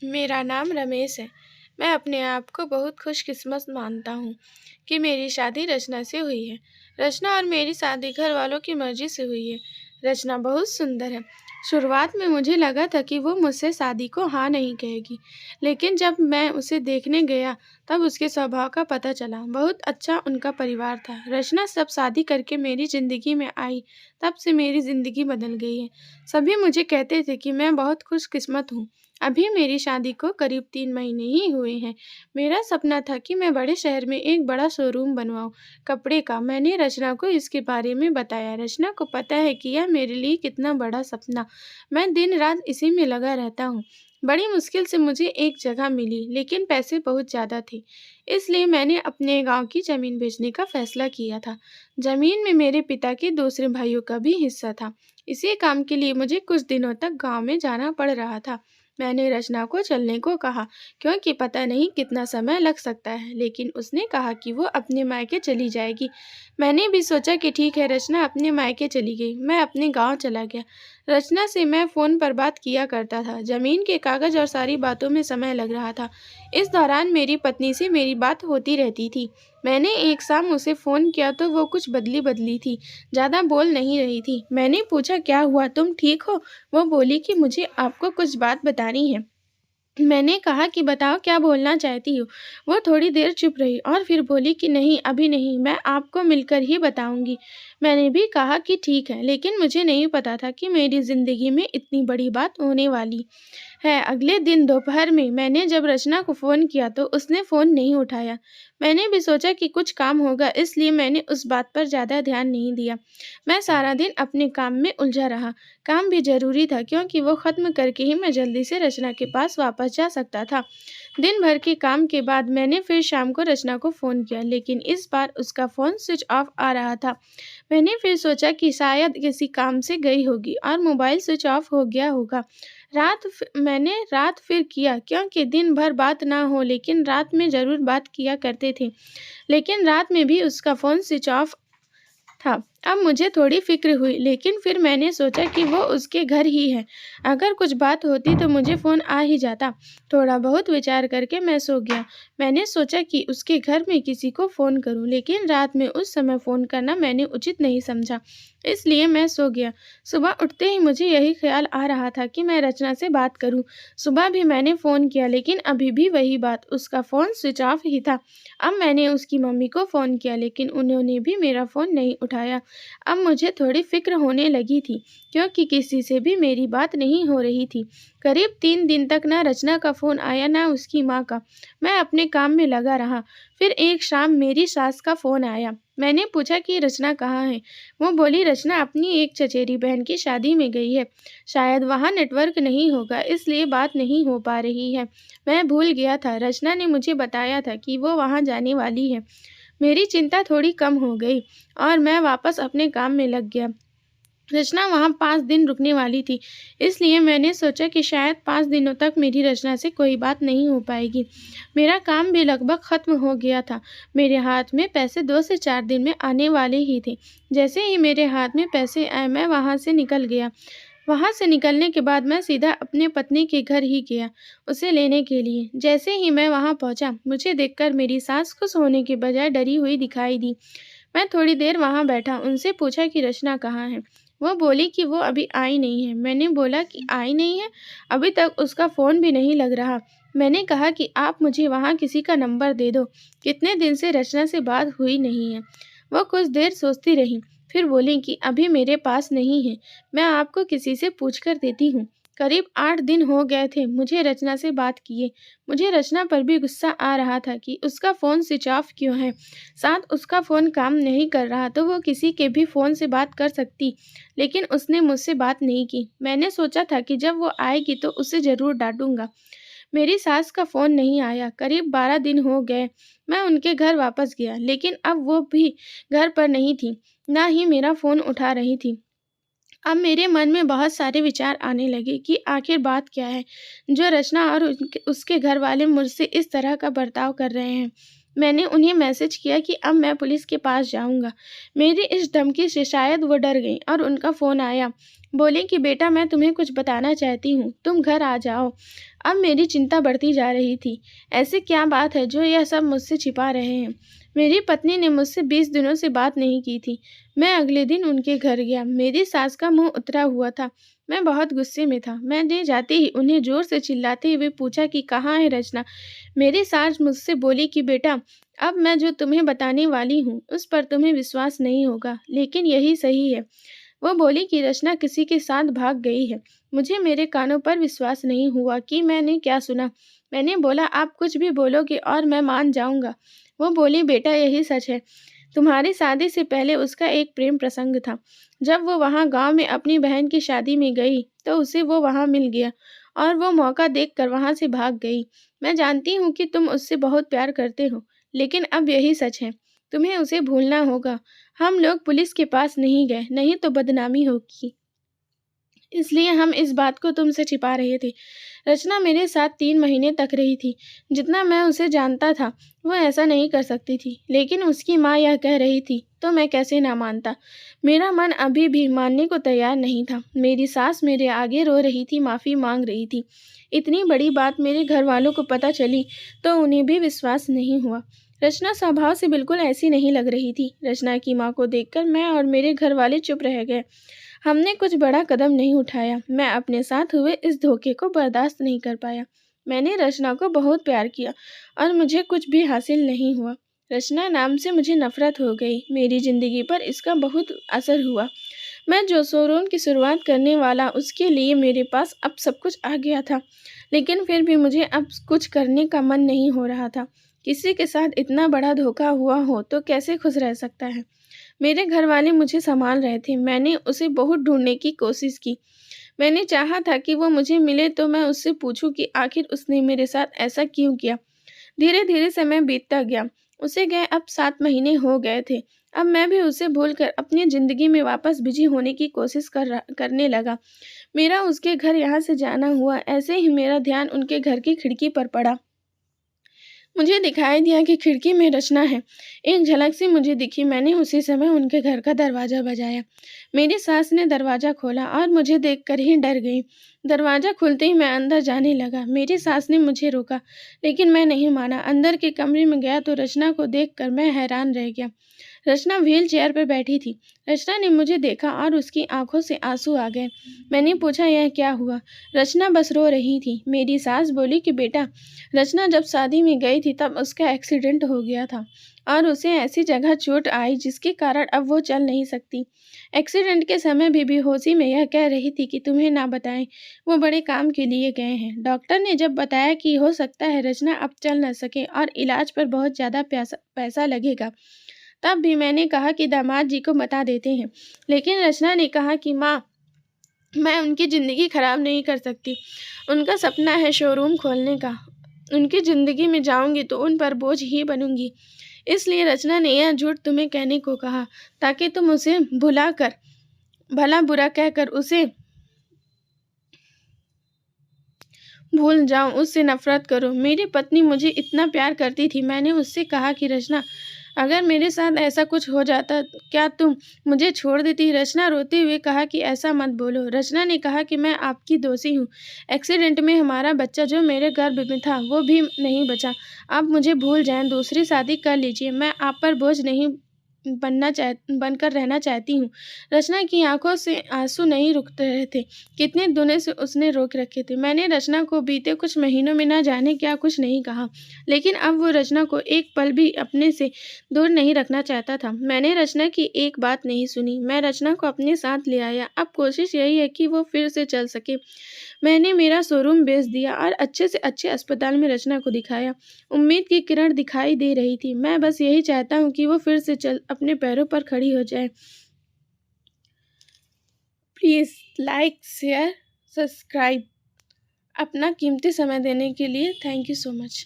मेरा नाम रमेश है। मैं अपने आप को बहुत खुशकिस्मत मानता हूँ कि मेरी शादी रचना से हुई है। रचना और मेरी शादी घर वालों की मर्ज़ी से हुई है। रचना बहुत सुंदर है। शुरुआत में मुझे लगा था कि वो मुझसे शादी को हाँ नहीं कहेगी, लेकिन जब मैं उसे देखने गया, तब उसके स्वभाव का पता चला। बहुत अच्छा उनका परिवार था। रचना जब शादी करके मेरी ज़िंदगी में आई, तब से मेरी ज़िंदगी बदल गई है। सभी मुझे कहते थे कि मैं बहुत खुशकिस्मत हूँ। अभी मेरी शादी को करीब 3 महीने ही हुए हैं। मेरा सपना था कि मैं बड़े शहर में एक बड़ा शोरूम बनवाऊँ कपड़े का। मैंने रचना को इसके बारे में बताया। रचना को पता है कि यह मेरे लिए कितना बड़ा सपना। मैं दिन-रात इसी में लगा रहता हूँ। बड़ी मुश्किल से मुझे एक जगह मिली, लेकिन पैसे बहुत ज़्यादा थे। इसलिए मैंने अपने गाँव की ज़मीन बेचने का फैसला किया था। ज़मीन में मेरे पिता के दूसरे भाइयों का भी हिस्सा था। इसी काम के लिए मुझे कुछ दिनों तक गाँव में जाना पड़ रहा था। मैंने रचना को चलने को कहा, क्योंकि पता नहीं कितना समय लग सकता है, लेकिन उसने कहा कि वो अपने मायके चली जाएगी। मैंने भी सोचा कि ठीक है, रचना अपने मायके चली गई, मैं अपने गांव चला गया। रचना से मैं फ़ोन पर बात किया करता था। ज़मीन के कागज़ और सारी बातों में समय लग रहा था। इस दौरान मेरी पत्नी से मेरी बात होती रहती थी। मैंने एक शाम उसे फ़ोन किया तो वो कुछ बदली-बदली थी, ज़्यादा बोल नहीं रही थी। मैंने पूछा, क्या हुआ, तुम ठीक हो? वो बोली कि मुझे आपको कुछ बात बतानी है। मैंने कहा कि बताओ, क्या बोलना चाहती हो? वो थोड़ी देर चुप रही और फिर बोली कि नहीं, अभी नहीं, मैं आपको मिलकर ही बताऊँगी। मैंने भी कहा कि ठीक है, लेकिन मुझे नहीं पता था कि मेरी ज़िंदगी में इतनी बड़ी बात होने वाली है। अगले दिन दोपहर में मैंने जब रचना को फ़ोन किया तो उसने फ़ोन नहीं उठाया। मैंने भी सोचा कि कुछ काम होगा, इसलिए मैंने उस बात पर ज़्यादा ध्यान नहीं दिया। मैं सारा दिन अपने काम में उलझा रहा। काम भी ज़रूरी था, क्योंकि वो ख़त्म करके ही मैं जल्दी से रचना के पास वापस जा सकता था। दिन भर के काम के बाद मैंने फिर शाम को रचना को फ़ोन किया, लेकिन इस बार उसका फ़ोन स्विच ऑफ आ रहा था। मैंने फिर सोचा कि शायद किसी काम से गई होगी और मोबाइल स्विच ऑफ हो गया होगा। मैंने रात फिर किया, क्योंकि दिन भर बात ना हो, लेकिन रात में ज़रूर बात किया करते थे। लेकिन रात में भी उसका फ़ोन स्विच ऑफ था। अब मुझे थोड़ी फ़िक्र हुई, लेकिन फिर मैंने सोचा कि वो उसके घर ही है। अगर कुछ बात होती तो मुझे फ़ोन आ ही जाता। थोड़ा बहुत विचार करके मैं सो गया। मैंने सोचा कि उसके घर में किसी को फ़ोन करूँ, लेकिन रात में उस समय फ़ोन करना मैंने उचित नहीं समझा, इसलिए मैं सो गया। सुबह उठते ही मुझे यही ख़्याल आ रहा था कि मैं रचना से बात करूँ। सुबह भी मैंने फ़ोन किया, लेकिन अभी भी वही बात, उसका फ़ोन स्विच ऑफ ही था। अब मैंने उसकी मम्मी को फ़ोन किया, लेकिन उन्होंने भी मेरा फ़ोन नहीं उठाया। अब मुझे थोड़ी फ़िक्र होने लगी थी, क्योंकि किसी से भी मेरी बात नहीं हो रही थी। करीब 3 दिन तक ना रचना का फ़ोन आया, ना उसकी माँ का। मैं अपने काम में लगा रहा। फिर एक शाम मेरी सास का फ़ोन आया। मैंने पूछा कि रचना कहाँ है? वो बोली, रचना अपनी एक चचेरी बहन की शादी में गई है। शायद वहाँ नेटवर्क नहीं होगा, इसलिए बात नहीं हो पा रही है। मैं भूल गया था, रचना ने मुझे बताया था कि वो वहाँ जाने वाली है। मेरी चिंता थोड़ी कम हो गई और मैं वापस अपने काम में लग गया। रचना वहाँ 5 दिन रुकने वाली थी, इसलिए मैंने सोचा कि शायद 5 दिनों तक मेरी रचना से कोई बात नहीं हो पाएगी। मेरा काम भी लगभग ख़त्म हो गया था। मेरे हाथ में पैसे 2 से 4 दिन में आने वाले ही थे। जैसे ही मेरे हाथ में पैसे आए, मैं वहाँ से निकल गया। वहाँ से निकलने के बाद मैं सीधा अपने पत्नी के घर ही गया, उसे लेने के लिए। जैसे ही मैं वहाँ पहुँचा, मुझे देखकर मेरी सास खुश होने के बजाय डरी हुई दिखाई दी। मैं थोड़ी देर वहाँ बैठा, उनसे पूछा कि रचना कहाँ है? वो बोली कि वो अभी आई नहीं है। मैंने बोला कि आई नहीं है? अभी तक उसका फ़ोन भी नहीं लग रहा। मैंने कहा कि आप मुझे वहाँ किसी का नंबर दे दो, कितने दिन से रचना से बात हुई नहीं है। वो कुछ देर सोचती रही, फिर बोली कि अभी मेरे पास नहीं है, मैं आपको किसी से पूछ कर देती हूँ। करीब 8 दिन हो गए थे मुझे रचना से बात किए। मुझे रचना पर भी गुस्सा आ रहा था कि उसका फ़ोन स्विच ऑफ क्यों है। साथ उसका फ़ोन काम नहीं कर रहा तो वो किसी के भी फ़ोन से बात कर सकती, लेकिन उसने मुझसे बात नहीं की। मैंने सोचा था कि जब वो आएगी तो उसे ज़रूर डाँटूँगा। मेरी सास का फ़ोन नहीं आया। करीब 12 दिन हो गए। मैं उनके घर वापस गया, लेकिन अब वो भी घर पर नहीं थी, ना ही मेरा फ़ोन उठा रही थी। अब मेरे मन में बहुत सारे विचार आने लगे कि आखिर बात क्या है, जो रचना और उसके घर वाले मुझसे इस तरह का बर्ताव कर रहे हैं। मैंने उन्हें मैसेज किया कि अब मैं पुलिस के पास जाऊंगा। मेरी इस धमकी से शायद वो डर गईं और उनका फ़ोन आया। बोले कि बेटा मैं तुम्हें कुछ बताना चाहती हूँ, तुम घर आ जाओ। अब मेरी चिंता बढ़ती जा रही थी। ऐसी क्या बात है जो यह सब मुझसे छिपा रहे हैं? मेरी पत्नी ने मुझसे 20 दिनों से बात नहीं की थी। मैं अगले दिन उनके घर गया। मेरी सास का मुंह उतरा हुआ था। मैं बहुत गुस्से में था। मैंने जाते ही उन्हें जोर से चिल्लाते हुए पूछा कि कहाँ है रचना। मेरी सास मुझसे बोली कि बेटा अब मैं जो तुम्हें बताने वाली हूँ उस पर तुम्हें विश्वास नहीं होगा, लेकिन यही सही है। वो बोली कि रचना किसी के साथ भाग गई है। मुझे मेरे कानों पर विश्वास नहीं हुआ कि मैंने क्या सुना। मैंने बोला आप कुछ भी बोलोगे और मैं मान जाऊंगा। वो बोली बेटा यही सच है। तुम्हारी शादी से पहले उसका एक प्रेम प्रसंग था। जब वो वहाँ गांव में अपनी बहन की शादी में गई तो उसे वो वहाँ मिल गया और वो मौका देखकर वहाँ से भाग गई। मैं जानती हूँ कि तुम उससे बहुत प्यार करते हो, लेकिन अब यही सच है। तुम्हें उसे भूलना होगा। हम लोग पुलिस के पास नहीं गए, नहीं तो बदनामी होगी। इसलिए हम इस बात को तुमसे छिपा रहे थे। रचना मेरे साथ 3 महीने तक रही थी। जितना मैं उसे जानता था, वो ऐसा नहीं कर सकती थी। लेकिन उसकी माँ यह कह रही थी, तो मैं कैसे ना मानता। मेरा मन अभी भी मानने को तैयार नहीं था। मेरी सास मेरे आगे रो रही थी, माफ़ी मांग रही थी। इतनी बड़ी बात मेरे घर वालों को पता चली, तो उन्हें भी विश्वास नहीं हुआ। रचना स्वभाव से बिल्कुल ऐसी नहीं लग रही थी। रचना की माँ को देखकर मैं और मेरे घर वाले चुप रह गए। हमने कुछ बड़ा कदम नहीं उठाया। मैं अपने साथ हुए इस धोखे को बर्दाश्त नहीं कर पाया। मैंने रचना को बहुत प्यार किया और मुझे कुछ भी हासिल नहीं हुआ। रचना नाम से मुझे नफरत हो गई। मेरी जिंदगी पर इसका बहुत असर हुआ। मैं जो शोरूम की शुरुआत करने वाला उसके लिए मेरे पास अब सब कुछ आ गया था, लेकिन फिर भी मुझे अब कुछ करने का मन नहीं हो रहा था। किसी के साथ इतना बड़ा धोखा हुआ हो तो कैसे खुश रह सकता है। मेरे घर वाले मुझे संभाल रहे थे। मैंने उसे बहुत ढूंढने की कोशिश की। मैंने चाहा था कि वो मुझे मिले तो मैं उससे पूछूं कि आखिर उसने मेरे साथ ऐसा क्यों किया। धीरे धीरे समय बीतता गया। उसे गए अब 7 महीने हो गए थे। अब मैं भी उसे भूलकर अपनी जिंदगी में वापस बिजी होने की कोशिश करने लगा। मेरा उसके घर यहाँ से जाना हुआ। ऐसे ही मेरा ध्यान उनके घर की खिड़की पर पड़ा। मुझे दिखाई दिया कि खिड़की में रचना है। एक झलक सी मुझे दिखी। मैंने उसी समय उनके घर का दरवाज़ा बजाया। मेरी सास ने दरवाज़ा खोला और मुझे देखकर ही डर गई। दरवाज़ा खुलते ही मैं अंदर जाने लगा। मेरी सास ने मुझे रोका, लेकिन मैं नहीं माना। अंदर के कमरे में गया तो रचना को देखकर मैं हैरान रह गया। रचना व्हील चेयर पर बैठी थी। रचना ने मुझे देखा और उसकी आंखों से आंसू आ गए। मैंने पूछा यह क्या हुआ। रचना बस रो रही थी। मेरी सास बोली कि बेटा रचना जब शादी में गई थी तब उसका एक्सीडेंट हो गया था और उसे ऐसी जगह चोट आई जिसके कारण अब वो चल नहीं सकती। एक्सीडेंट के समय भी बेहोशी में यह कह रही थी कि तुम्हें ना बताएं, वो बड़े काम के लिए गए हैं। डॉक्टर ने जब बताया कि हो सकता है रचना अब चल न सके और इलाज पर बहुत ज़्यादा पैसा लगेगा, तब भी मैंने कहा कि दामाद जी को बता देते हैं। लेकिन रचना ने कहा कि माँ मैं उनकी ज़िंदगी ख़राब नहीं कर सकती। उनका सपना है शोरूम खोलने का। उनकी ज़िंदगी में जाऊंगी तो उन पर बोझ ही बनूंगी। इसलिए रचना ने यह झूठ तुम्हें कहने को कहा ताकि तुम उसे भुला कर भला बुरा कहकर उसे भूल जाओ, उससे नफरत करो। मेरी पत्नी मुझे इतना प्यार करती थी। मैंने उससे कहा कि रचना अगर मेरे साथ ऐसा कुछ हो जाता क्या तुम मुझे छोड़ देती। रचना रोते हुए कहा कि ऐसा मत बोलो। रचना ने कहा कि मैं आपकी दोषी हूँ। एक्सीडेंट में हमारा बच्चा जो मेरे गर्भ में था वो भी नहीं बचा। आप मुझे भूल जाएं, दूसरी शादी कर लीजिए। मैं आप पर बोझ नहीं बनकर रहना चाहती हूँ। रचना की आंखों से आंसू नहीं रुक रहे थे। कितने दिनों से उसने रोक रखे थे। मैंने रचना को बीते कुछ महीनों में ना जाने क्या कुछ नहीं कहा, लेकिन अब वो रचना को एक पल भी अपने से दूर नहीं रखना चाहता था। मैंने रचना की एक बात नहीं सुनी। मैं रचना को अपने साथ ले आया। अब कोशिश यही है कि वो फिर से चल सके। मैंने मेरा शोरूम बेच दिया और अच्छे से अच्छे अस्पताल में रचना को दिखाया। उम्मीद की किरण दिखाई दे रही थी। मैं बस यही चाहता हूँ कि वो फिर से चल अपने पैरों पर खड़ी हो जाए। Please like, share, subscribe. अपना कीमती समय देने के लिए थैंक यू सो मच।